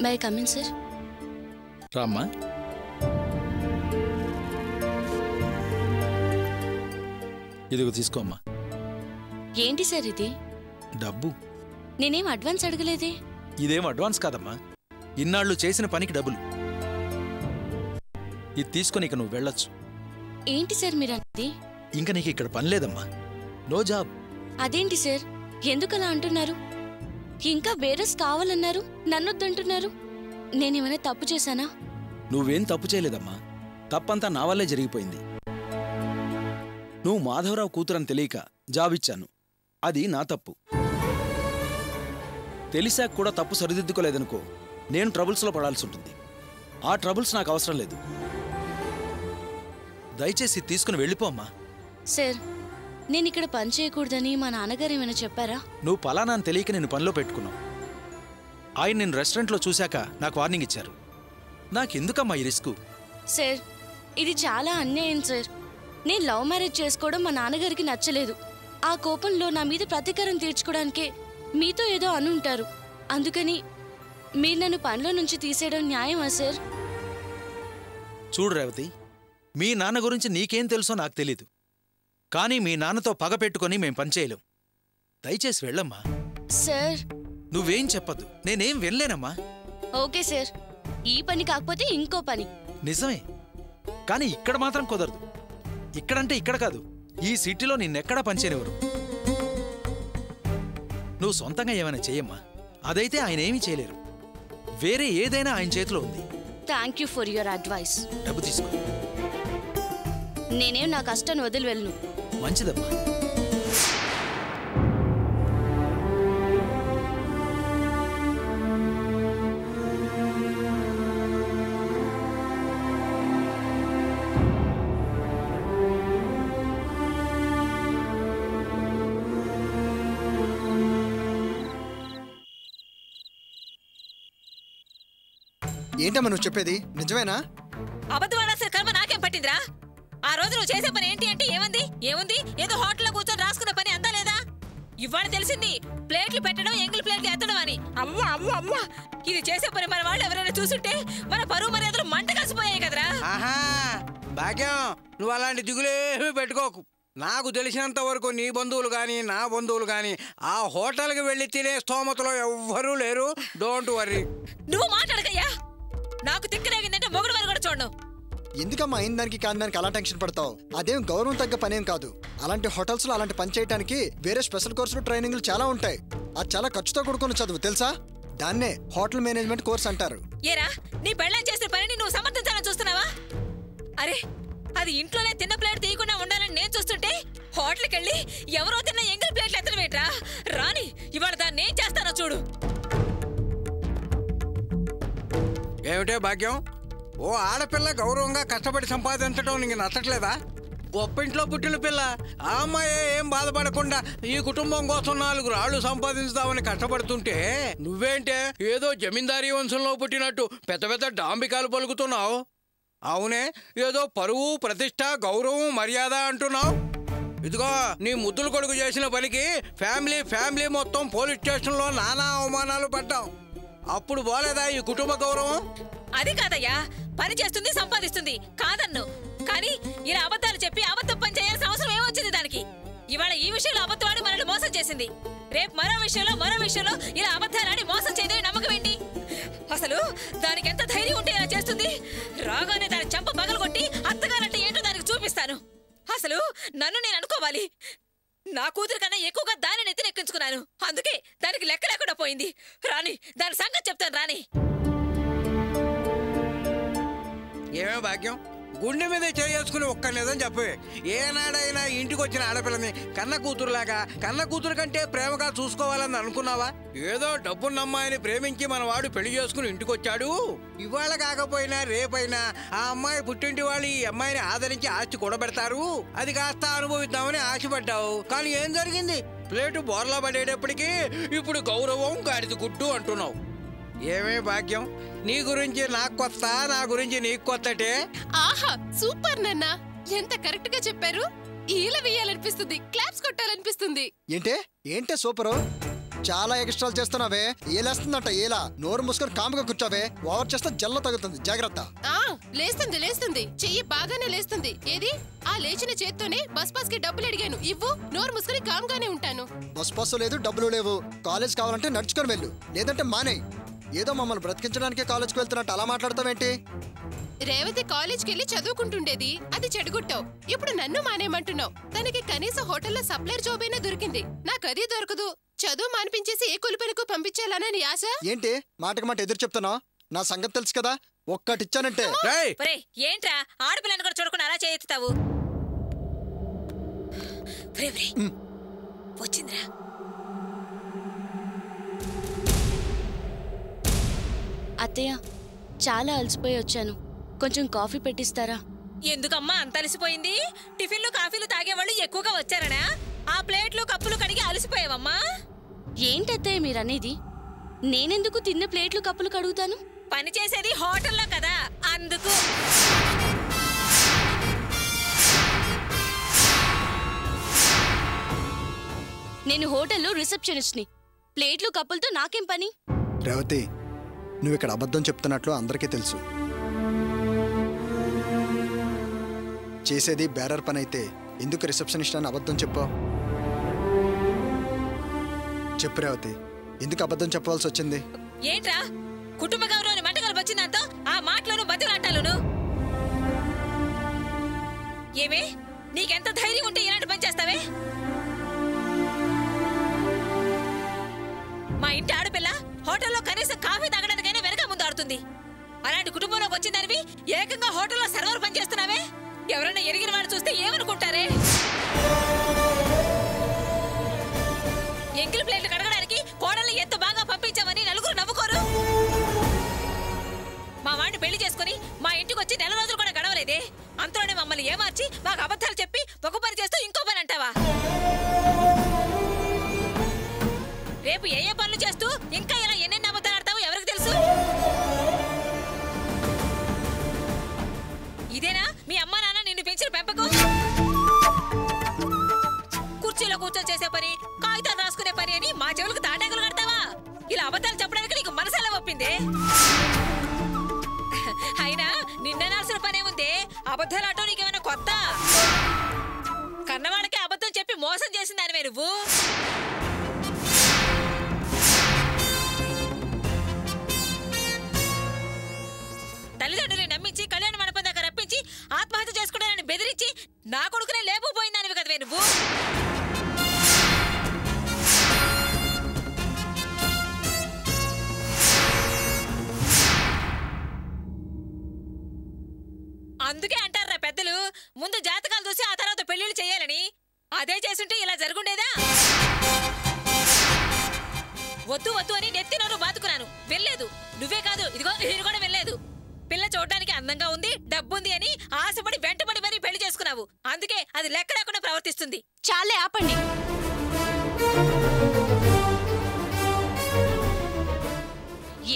May I come in sir? రామ్మా. ఇదిగో తీసుకోమ్మా. ఏంటి సార్ ఇది? డబ్బు. నేనేం అడ్వాన్స్ అడగలేదే. ఇదేం అడ్వాన్స్ కాదమ్మా, ఇన్నాళ్ళు చేసిన పనికి డబ్బులు. ఇది తీసుకొని ఇక నువ్వు వెళ్ళొచ్చు. ఏంటి సార్ మీరన్నది? ఇంక నీకు ఇక్కడ పని లేదమ్మా, నో జాబ్. అదేంటి సార్, ఎందుకలా అంటున్నారు? ఇంకా వేరేస్ కావాలన్నారు, నన్నొద్దంటున్నారు. నేనేమైనా తప్పు చేశానా? నువ్వేం తప్పు చేయలేదమ్మా, తప్పంతా నా వల్లే జరిగిపోయింది. నువ్వు మాధవరావు కూతురని తెలియక జాబ్ ఇచ్చాను, అది నా తప్పు. తెలిసాక కూడా తప్పు సరిదిద్దుకోలేదనుకో, నేను ట్రబుల్స్లో పడాల్సి ఉంటుంది. ఆ ట్రబుల్స్ నాకు అవసరం లేదు. దయచేసి తీసుకుని వెళ్ళిపోమ్మా. సార్, నేను ఇక్కడ పని చేయకూడదని మా నాన్నగారు ఏమైనా చెప్పారా? నువ్వు పలానా అని తెలియక నేను పనిలో పెట్టుకున్నావు. ఆయన నేను రెస్టారెంట్లో చూశాక నాకు వార్నింగ్ ఇచ్చారు. నాకెందుకమ్మా ఈ రిస్క్? సార్, ఇది చాలా అన్యాయం సార్. నేను లవ్ మ్యారేజ్ చేసుకోవడం మా నాన్నగారికి నచ్చలేదు. ఆ కోపంలో నా మీద ప్రతీకారం తీర్చుకోవడానికే మీతో ఏదో అనుంటారు. అందుకని మీరు నన్ను పనిలో నుంచి తీసేయడం న్యాయమా సార్? చూడు రేవతి, మీ నాన్న గురించి నీకేం తెలుసో నాకు తెలీదు, కానీ మీ నాన్నతో పగ పెట్టుకొని మేం పనిచేయలేం. దయచేసి వెళ్ళమ్మా. సార్, నువ్వేం చెప్పద్దు, నేనేం వెళ్ళలేనమ్మా. ఓకే సార్, ఈ పని కాకపోతే ఇంకో పని. నిజమే, కానీ ఇక్కడ మాత్రం కుదరదు. ఇక్కడంటే ఇక్కడ కాదు, ఈ సిటీలో నిన్నెక్కడా పనిచేయనివ్వరు. నువ్వు సొంతంగా ఏమైనా చెయ్యమ్మా, అదైతే ఆయన ఏమీ చేయలేరు. వేరే ఏదైనా ఆయన చేతిలో ఉంది. Thank you for your advice. డబ్బు తీసుకో. నేనేం నా కష్టాన్ని వదిలి వెళ్ళను. మంచిదమ్మా. ఏంటమ్మా నువ్వు చెప్పేది, నిజమేనా? అబద్ధమాడాల్సిన కర్మ నాకేం పట్టిందిరా? ఆ రోజు నువ్వు చేసే పని ఏంటి అంటే ఏముంది ఏదో హోటల్లో కూర్చొని రాసుకున్న పని అంతా లేదా? ఇవాళ తెలిసింది ప్లేట్లు పెట్టడం, ఎంగిల్ ప్లేట్లు ఎత్తడం అని. అవ్వ అవ్వ అవ్వ, ఇది చేసే పని మన వాళ్ళు ఎవరైనా చూసుంటే మన పరువు మర్యాదలు మంట కలిసిపోయాయి కదరా. భాగ్యం, నువ్వు అలాంటి దిగులేమీ పెట్టుకోకు. నాకు తెలిసినంత వరకు నీ బంధువులు కానీ నా బంధువులు కానీ ఆ హోటల్కి వెళ్ళి తినే స్తోమతలో ఎవ్వరూ లేరు. Don't worry. నువ్వు మాట్లాడకయ్యా, నాకు తిక్కరేగిందంటే మొగుడు వారు కూడా చూడను. ఎందుకమ్మా అయిన దానికి కాని దానికి అలా టెన్షన్ పడతావు? అదేం గౌరవం తగ్గ పనేం కాదు. అలాంటి హోటల్స్ లో అలాంటి పని చేయడానికి వేరే స్పెషల్ కోర్సులు, ట్రైనింగ్లు చాలా ఉంటాయి. అది చాలా ఖర్చుతో కూడుకున్న చదువు, తెలుసా? దాన్నే హోటల్ మేనేజ్మెంట్ కోర్స్ అంటారు. ఏరా, నీ పెళ్ళం చేసిన పనిని నువ్వు సమర్థించాలని చూస్తున్నావా? అరే, అది ఇంట్లోనే తిన్న ప్లేట్ తీయకుండా ఉండాలని నేను చూస్తుంటే హోటల్కి వెళ్ళి ఎవరో తిన్న ఎంగిల్ ప్లేట్లు ఎత్తడం ఏంట్రా? రాని, ఇవాళ దాన్ని ఏం చేస్తానో చూడు. ఏమిటే భాగ్యం, ఓ ఆడపిల్ల గౌరవంగా కష్టపడి సంపాదించడం నీకు నచ్చట్లేదా? గొప్పింట్లో పుట్టిన పిల్ల, ఆ అమ్మాయి ఏం బాధపడకుండా ఈ కుటుంబం కోసం 4 రాళ్లు సంపాదించుదామని కష్టపడుతుంటే నువ్వేంటే ఏదో జమీందారీ వంశంలో పుట్టినట్టు పెద్ద పెద్ద డాంబికాలు పలుకుతున్నావు. అవునే, ఏదో పరువు, ప్రతిష్ట, గౌరవం, మర్యాద అంటున్నావు. ఇదిగో నీ ముద్దుల కొడుకు చేసిన పనికి ఫ్యామిలీ మొత్తం పోలీస్ స్టేషన్లో నానా అవమానాలు పడ్డాం. అప్పుడు పోలేదా ఈ కుటుంబ గౌరవం? అది కాదయ్యా, పని చేస్తుంది, సంపాదిస్తుంది కాదన్ను. కానీ ఇలా అబద్ధాలు చెప్పి అబద్ధం పని చేయాల్సిన అవసరం ఏమొచ్చింది దానికి? ఇవాళ ఈ విషయంలో అబద్ధవాడి మనల్ని మోసం చేసింది, రేపు మరో విషయంలో ఇలా అబద్ధాలని మోసం చేయదని నమ్మకం ఏంటి? అసలు దానికి ఎంత ధైర్యం ఉంటే ఇలా చేస్తుంది? రాగానే దాని చెంప పగలగొట్టి అత్తగారంటే ఏంటో దానికి చూపిస్తాను. అసలు నన్ను నేను అనుకోవాలి. నా కూతురు కన్నా ఎక్కువగా దాన్ని నెత్తినెక్కించుకున్నాను, అందుకే దానికి లెక్క లేకుండా పోయింది. రాని, దాని సంగతి చెప్తాను రాని. ఏమే భాగ్యం, గుండె మీద చేసుకుని ఒక్క నిజం చెప్పే. ఏనాడైనా ఇంటికి వచ్చిన ఆడపిల్లని కన్న కూతురు కంటే ప్రేమగా చూసుకోవాలని అనుకున్నావా? ఏదో డబ్బున్న అమ్మాయిని ప్రేమించి మన వాడు పెళ్లి చేసుకుని ఇంటికి వచ్చాడు. ఇవాళ కాకపోయినా రేపైనా ఆ అమ్మాయి పుట్టింటి వాళ్ళు ఈ అమ్మాయిని ఆదరించి ఆస్తి కూడబెడతారు. అది కాస్త అనుభవిద్దామని ఆశపడ్డావు, కానీ ఏం జరిగింది? ప్లేటు బోర్లా పడేటప్పటికీ ఇప్పుడు గౌరవం గాడిద గుడ్డు అంటున్నావు. ఏమే భాగ్యం, నీ గురించి నాకు కొత్త, నా గురించి నీకు కొత్తటే. ఆహా, సూపర్ నాన్న, ఎంత కరెక్ట్ గా చెప్పారు. ఈల వేయాలనిపిస్తుంది, క్లాప్స్ కొట్టాలనిపిస్తుంది. ఏంటే సూపరు? చాలా ఎక్స్ట్రాలు చేస్తున్నావే. ఏలేస్తుందంట ఏలా. నోరు మూసుకొని కాముగా కూర్చోవే. ఓవర్ చేస్తే జల్ల తగులుతుంది, జాగ్రత్త. లేస్తుంది చెయ్యి బాగానే లేస్తుంది. ఏది ఆ లేచిన చేత్తోనే బస్ పాస్ కి డబ్బులు అడిగాను, ఇవ్వు. నోరు మూసుకొని కామ్గానే ఉంటాను. బస్ లేదు, డబ్బులు లేవు. కాలేజ్ కావాలంటే నడుచుకొని వెళ్ళు, లేదంటే మానేయ్. ఏదో మమ్మల్ని బ్రతికించడానికే కాలేజ్కి వెళ్తున్నట్టు అలా మాట్లాడతావేంటి? రేవతి కాలేజ్కి వెళ్ళి చదువుకుంటుండేది, అది చెడగొట్టావు. ఇప్పుడు నన్ను మానేయమంటున్నావు. తనకి కనీసం హోటల్లో సప్లైర్ జాబ్ అయినా దొరికింది, నాకది దొరకదు. చదువు మానిపించేసి ఏ కొలిపెనకు పంపించాలనని ఆశ. ఏంటి మాటకి మాట ఎదురు చెప్తున్నావు? నా సంగతి తెలుసు కదా, ఒక్కటిచ్చానంటే. ఏంట్రా ఆడపిల్లని కూడా చూడకుండా అలా చేయెత్తుతావు? వచ్చిందిరా. అత్తయ్య, చాలా అలసిపోయి వచ్చాను, కొంచెం కాఫీ పెట్టిస్తారా? ఎందుకమ్మా అంత అలసిపోయింది? టిఫిన్లు కాఫీలు తాగేవాళ్ళు ఎక్కువగా వచ్చారనా? ఆ ప్లేట్లు కప్పులు కడిగి అలసిపోయావమ్మా? ఏంటత్తయ్య మీరనేది? నేనెందుకు తిన్న ప్లేట్లు కప్పులు కడుగుతాను? పని చేసేది హోటల్లో కదా, అందుకు. నేను హోటల్లో రిసెప్షనిస్ట్ని. ప్లేట్లు కప్పులతో నాకేం పని? రేవతి, నువ్వు ఇక్కడ అబద్ధం చెప్తున్నట్లు అందరికీ తెలుసు. చేసేది బేరర్ పని అయితే ఎందుకు రిసెప్షనిస్ట్ అని అబద్ధం చెప్పావు? చెప్పు రేవతి, ఎందుకు అబద్ధం చెప్పవలసి వచ్చింది? ఏంట్రా కుటుంబ గౌరవాన్ని మంటగలు వచ్చిందంతో ఆ మాటలను బతిలాటాలను? ఏమే, నీకెంత ధైర్యం ఉంటే ఇలాంటి పని చేస్తావే? మా ఇంటి ఆడపిల్ల హోటల్లో కనీసం కాఫీ తాగడానికైనా వెనక ముందు ఆడుతుంది. అలాంటి కుటుంబంలోకి వచ్చిందనివి ఏకంగా హోటల్లో సర్వర్ పని చేస్తున్నావే? ఎవరైనా ఎరిగిన వాడు చూస్తే ఏమనుకుంటారే? ఎంగిల్ ప్లేట్లు కడగడానికి కోడల్ని ఎంత బాగా పంపించామని నలుగురు నవ్వుకోరు. మా వాడిని పెళ్లి చేసుకుని మా ఇంటికి వచ్చి నెల రోజులు కూడా గడవలేదే, అంతలోనే మమ్మల్ని ఏమార్చి మాకు అబద్ధాలు చెప్పి ఒక పని చేస్తూ ఇంకో పని అంటావా? రేపు ఏ పనులు చేస్తూ ఇంకా ఇలా ఎన్నెన్ని అబద్ధాలు ఆడతావో ఎవరికి తెలుసు? ఇదేనా మీ అమ్మా నాన్న నిన్ను పెంచిన పెంపకం? కుర్చీలో కూర్చొని చేసే పని, కాగితాలు రాసుకునే పని అని మా చెవులకు తాటాకులు కడతావా? ఇలా అబద్ధాలు చెప్పడానికి నీకు మనసు ఎలా ఒప్పిందే? అయినా నిన్ననాల్సిన పనే ఉందే, అబద్ధాలు ఆటో నీకేమైనా కొత్త? కన్నవాళ్ళకే అబద్ధం చెప్పి మోసం చేసిందానివే నువ్వు. తల్లిదండ్రులు నమ్మించి కళ్యాణ మండపం దాకా రప్పించి ఆత్మహత్య చేసుకుంటానని బెదిరించి నా కొడుకునే లేపుపోయిందానివి కదవే నువ్వు. అందుకే అంటారా పెద్దలు, ముందు జాతకాలు చూసి ఆ తర్వాత పెళ్లిళ్ళు చేయాలని. అదే చేసుంటే ఇలా జరుగుండేదా? వద్దు వద్దు అని నెత్తినోరు బాతుకున్నాను, వెళ్ళలేదు. నువ్వే కాదు, ఇదిగో నేను కూడా వెళ్ళలేదు. పిల్ల చూడడానికి అందంగా ఉంది, డబ్బుంది అని ఆశపడి వెంటబడి మరీ పెళ్లి చేసుకున్నావు. అందుకే అది లెక్క లేకుండా ప్రవర్తిస్తుంది. చాలే ఆపండి.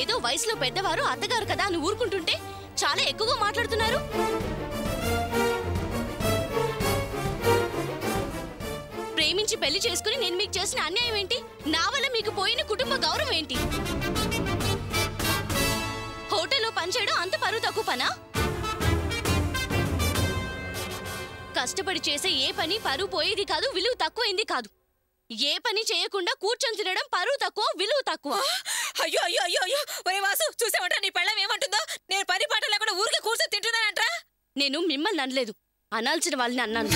ఏదో వయసులో పెద్దవారు అత్తగారు కదా అని ఊరుకుంటుంటే చాలా ఎక్కువగా మాట్లాడుతున్నారు. ప్రేమించి పెళ్లి చేసుకుని నేను మీకు చేసిన అన్యాయం ఏంటి? నా వల్ల మీకు పోయిన కుటుంబ గౌరవం ఏంటి? హోటల్లో పనిచేయడం అంత పరువు తక్కువ పనా? కష్టపడి చేసే ఏ పని పరువు పోయేది కాదు, విలువ తక్కువైంది కాదు. ఏ పని చేయకుండా కూర్చొని తినడం పరువు తక్కువ, విలువ తక్కువ. అయ్యో అయ్యో అయ్యో అయ్యో, ఒరే వాసు, చూసావంట నీ పెళ్ళం ఏమంటుందో? నేను పని పాట లేకుండా ఊరికి కూర్చొని తింటున్నానంట. నేను మిమ్మల్ని అనలేదు, అనాల్సిన వాళ్ళని అన్నాను.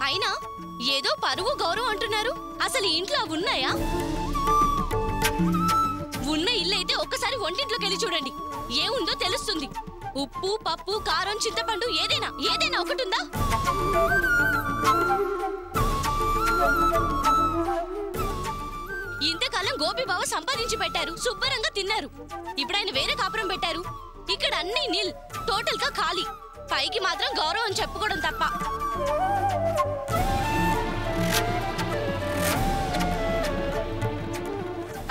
అయినా ఏదో పరువు గౌరవం అంటున్నారు, అసలు ఇంట్లో ఉన్నాయా? ఉన్న ఇల్లు అయితే ఒక్కసారి వంటింట్లోకి వెళ్ళి చూడండి, ఏముందో తెలుస్తుంది. ఉప్పు, పప్పు, కారం, చింతపండు ఏదైనా ఏదైనా ఒకటి ఉందా? ఇంతకాలం గోపీబావ సంపాదించి పెట్టారు, శుభ్రంగా తిన్నారు. ఇప్పుడు ఆయన వేరే కాపురం పెట్టారు, ఇక్కడ అన్ని నీల్, టోటల్ గా ఖాళీ. పైకి మాత్రం గౌరవం చెప్పుకోవడం తప్ప.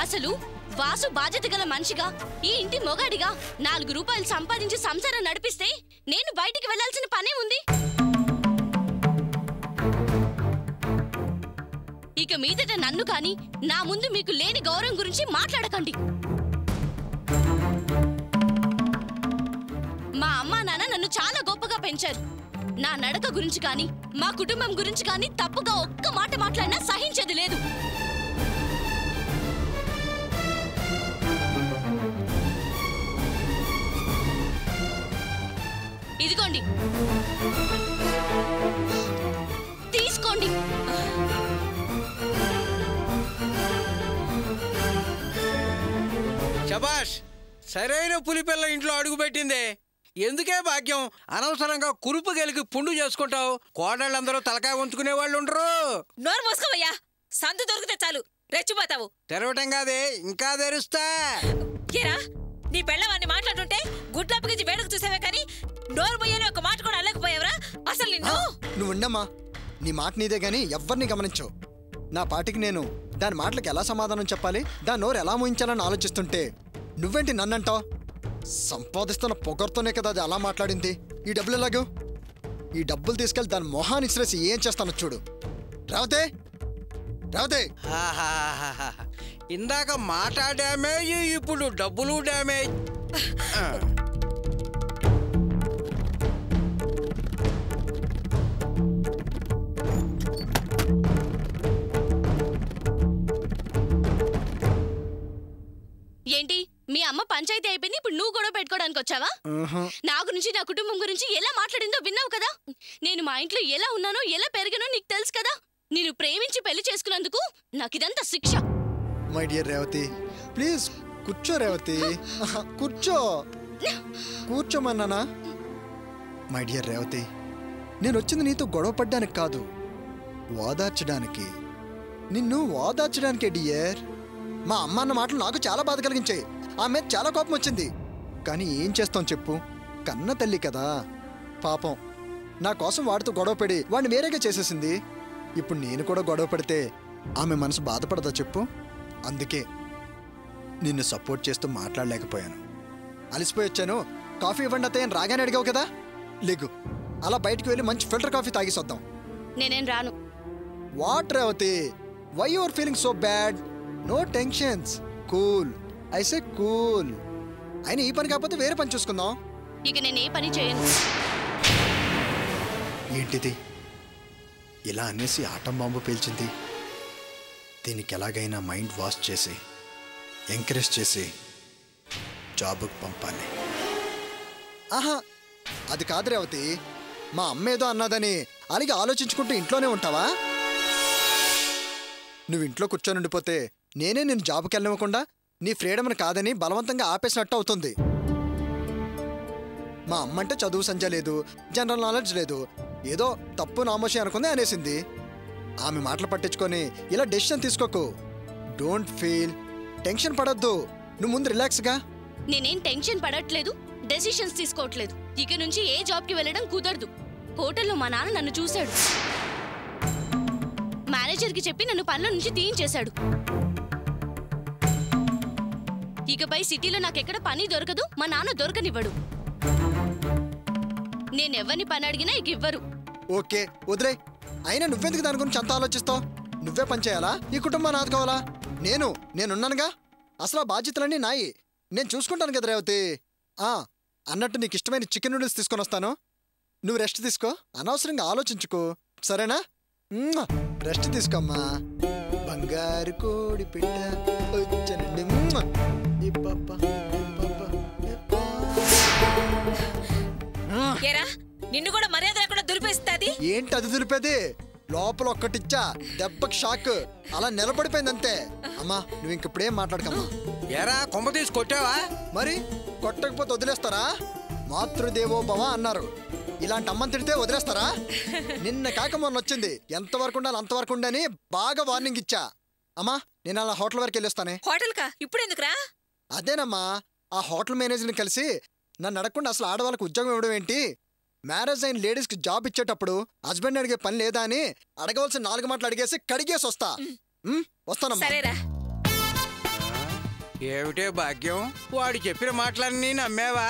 అసలు వాసు బాధ్యత గల మనిషిగా, ఈ ఇంటి మొగాడిగా 4 రూపాయలు సంపాదించి సంసారం నడిపిస్తే నేను బయటికి వెళ్లాల్సిన పనే ఉంది. ఇక మీదట నన్ను కానీ నా ముందు మీకు లేని గౌరవం గురించి మాట్లాడకండి. మా అమ్మా నాన్న నన్ను చాలా గొప్పగా పెంచారు. నా నడక గురించి కానీ మా కుటుంబం గురించి కానీ తప్పుగా ఒక్క మాట మాట్లాడినా సహించేది లేదు. ఇదిగోండి, తీసుకోండి. శబాష్, సరైన పులిపిల్ల ఇంట్లో అడుగుపెట్టిందే. ఎందుకే భాగ్యం, అనవసరంగా కురుపు గెలికి పుండు చేసుకుంటావు. కోడళ్ళందరూ తలకాయ ఉంచుకునే వాళ్ళు ఉండరు. నోరు మూసుకోవయ్యా, సందు దొరికితే చాలు రెచ్చిపోతావు. తెరవటం కాదే, ఇంకా తెరుస్తా. ఏరా, నీ పెళ్ళవాన్ని మాట్లాడుతుంటే గుడ్లప్పగించి వేడుకు చూసావే కానీ నోరు పోయని ఒక మాట కూడా అల్లకపోయావరా? అసలు నిన్ను నువ్వు ఉండమ్మా, నీ మాట నీదే గాని ఎవ్వరిని గమనించవు. నా పాటికి నేను దాని మాటలకు ఎలా సమాధానం చెప్పాలి, దాని నోరు ఎలా మోయించాలని ఆలోచిస్తుంటే నువ్వేంటి నన్నంటావు? సంపాదిస్తున్న పొగర్తోనే కదా అది అలా మాట్లాడింది. ఈ డబ్బులు ఎలాగో? ఈ డబ్బులు తీసుకెళ్లి దాని మొహాన్ని ఇసిరేసి ఏం చేస్తానో చూడు. రావతే రావతే. ఆహాహాహా. ఇందాక మాట డ్యామేజ్, ఇప్పుడు డబ్బులు డ్యామేజ్. ఏంటి, మీ అమ్మ పంచాయతీ అయిపోయింది, ఇప్పుడు నువ్వు గొడవ పెట్టుకోవడానికి వచ్చావా? నా గురించి నా కుటుంబం గురించి ఎలా మాట్లాడిందో విన్నావు కదా. నేను మా ఇంట్లో ఎలా ఉన్నానో ఎలా పెరిగానో నీకు తెలుసు కదా. నేను ప్రేమించి పెళ్లి చేసుకున్నందుకు నాకిదంతా శిక్ష. మై డియర్ రేవతి, ప్లీజ్ కూర్చో. రేవతి కూర్చో, కూర్చోమన్నానా? మై డియర్ రేవతి, నేను వచ్చింది నీతో గొడవ పడ్డానికి కాదు, ఓదార్చడానికి. నిన్ను ఓదార్చడానికే డియర్. మా అమ్మ అన్న మాటలు నాకు చాలా బాధ కలిగించాయి. ఆమె చాలా కోపం వచ్చింది. కానీ ఏం చేస్తాం చెప్పు, కన్న తల్లి కదా. పాపం నా కోసం వాడితో గొడవపడి వాడిని వేరేగా చేసేసింది. ఇప్పుడు నేను కూడా గొడవ పడితే ఆమె మనసు బాధపడదా చెప్పు? అందుకే నిన్ను సపోర్ట్ చేస్తూ మాట్లాడలేకపోయాను. అలసిపోయి వచ్చాను. కాఫీ ఇవ్వండి అత్తయ్య అని రాగానే అడిగావు కదా. లేగు, అలా బయటికి వెళ్ళి మంచి ఫిల్టర్ కాఫీ తాగేసొద్దాం. నేనేం రాను. What Revathi, why your feeling so bad? No tensions, cool. I say cool. అయినా ఈ పని కాకపోతే వేరే పని చూసుకుందాం. ఇక నేను ఏ పని చేయను. ఏంటిది ఇలా అనేసి ఆటం బాంబు పేల్చింది? దీనికి ఎలాగైనా మైండ్ వాష్ చేసి ఎంకరేజ్ చేసి జాబ్కి పంపాలి. ఆహా, అది కాదు రేవతి. మా అమ్మ ఏదో అన్నదని అలాగే ఆలోచించుకుంటూ ఇంట్లోనే ఉంటావా? నువ్వు ఇంట్లో కూర్చొని ఉండిపోతే నేనే నేను జాబ్కి వెళ్ళనివ్వకుండా నీ ఫ్రీడమ్ని కాదని బలవంతంగా ఆపేసినట్టు అవుతుంది. మా అమ్మ అంటే చదువు సంజ లేదు, జనరల్ నాలెడ్జ్ లేదు, ఏదో తప్పు నామోషి అనుకుంది అనేసింది. ఆమె మాటలు పట్టించుకొని ఇలా డెసిషన్ తీసుకోకు. డోంట్ ఫీల్, టెన్షన్ పడొద్దు. నువ్వు ముందు రిలాక్స్గా. నేనేం టెన్షన్ పడట్లేదు, డెసిషన్స్ తీసుకోవట్లేదు. ఇక నుంచి ఏ జాబ్కి వెళ్ళడం కుదరదు. హోటల్లో మా నాన్న నన్ను చూశాడు. మేనేజర్కి చెప్పి నన్ను పనుల నుంచి తీయించేశాడు. ఇకపై సిటీలో నాకెక్కడ పని దొరకదు, మా నాన్న దొరకనివ్వడు. నేనెవ్వరిని పని అడిగినా ఇక ఇవ్వరు. ఓకే వదిలే. అయినా నువ్వెందుకు దాని గురించి అంత ఆలోచిస్తావు? నువ్వే పని చేయాలా, ఈ కుటుంబాన్ని ఆదుకోవాలా? నేనున్నానుగా. అసలు ఆ బాధ్యతలన్నీ నాయి. నేను చూసుకుంటాను కదా రేవతి. అన్నట్టు నీకు ఇష్టమైన చికెన్ నూడిల్స్ తీసుకొని వస్తాను. నువ్వు రెస్ట్ తీసుకో, అనవసరంగా ఆలోచించుకో, సరేనా? రెస్ట్ తీసుకోమ్మా. బంగారు కోడి పిట్ట వచ్చనండి. నిన్ను కూడా మర్యాద లేకుండా దులిపేస్తుంది. ఏంటి అది దులిపేది? లోపల ఒక్కటిచ్చా, దెబ్బకి షాక్ అలా నిలబడిపోయిందంతే. అమ్మా నువ్వు ఇంకప్పుడేం మాట్లాడకమ్మా. ఎరా కొమ్మ తీసి కొట్టావా? మరి కొట్టకపోతే వదిలేస్తారా? మాతృదేవో భవ అన్నారు. ఇలాంటి అమ్మని తిడితే వదిలేస్తారా? నిన్న కాక మొన్న వచ్చింది. ఎంతవరకు ఉండాలి అంతవరకు ఉండని బాగా వార్నింగ్ ఇచ్చా. అమ్మా నేను అలా హోటల్ వరకు వెళ్ళొస్తానే. హోటల్ కా ఇప్పుడు ఎందుకురా? అదేనమ్మా, ఆ హోటల్ మేనేజర్ని కలిసి నన్ను అడగకుండా అసలు ఆడవాళ్ళకి ఉద్యోగం ఇవ్వడం ఏంటి, మ్యారేజ్ అయిన లేడీస్కి జాబ్ ఇచ్చేటప్పుడు హస్బెండ్ అడిగే పని లేదా అని అడగవలసిన 4 మాటలు అడిగేసి కడిగేసి వస్తా. వస్తానమ్మా. ఏమిటే భాగ్యం, వాడు చెప్పిన మాటలన్నీ నమ్మేవా?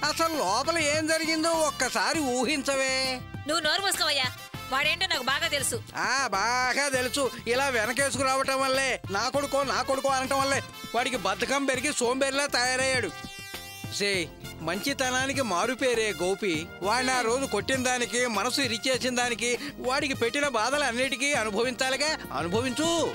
అసలు లోపల ఏం జరిగిందో ఒక్కసారి ఊహించవే. నువ్వు నోరు మూసుకోవయ్యా. వాడేంటో నాకు బాగా తెలుసు. బాగా తెలుసు. ఇలా వెనకేసుకు రావటం వల్లే నా కొడుకో అనటం వల్లే వాడికి బద్ధకం పెరిగి సోంబేరిలా తయారయ్యాడు. మంచితనానికి మారుపేరే గోపి వాడిని ఆ రోజు కొట్టిన దానికి, మనసు ఇరిచేసిన దానికి, వాడికి పెట్టిన బాధలు అన్నిటికీ అనుభవించాలిగా. అనుభవించు.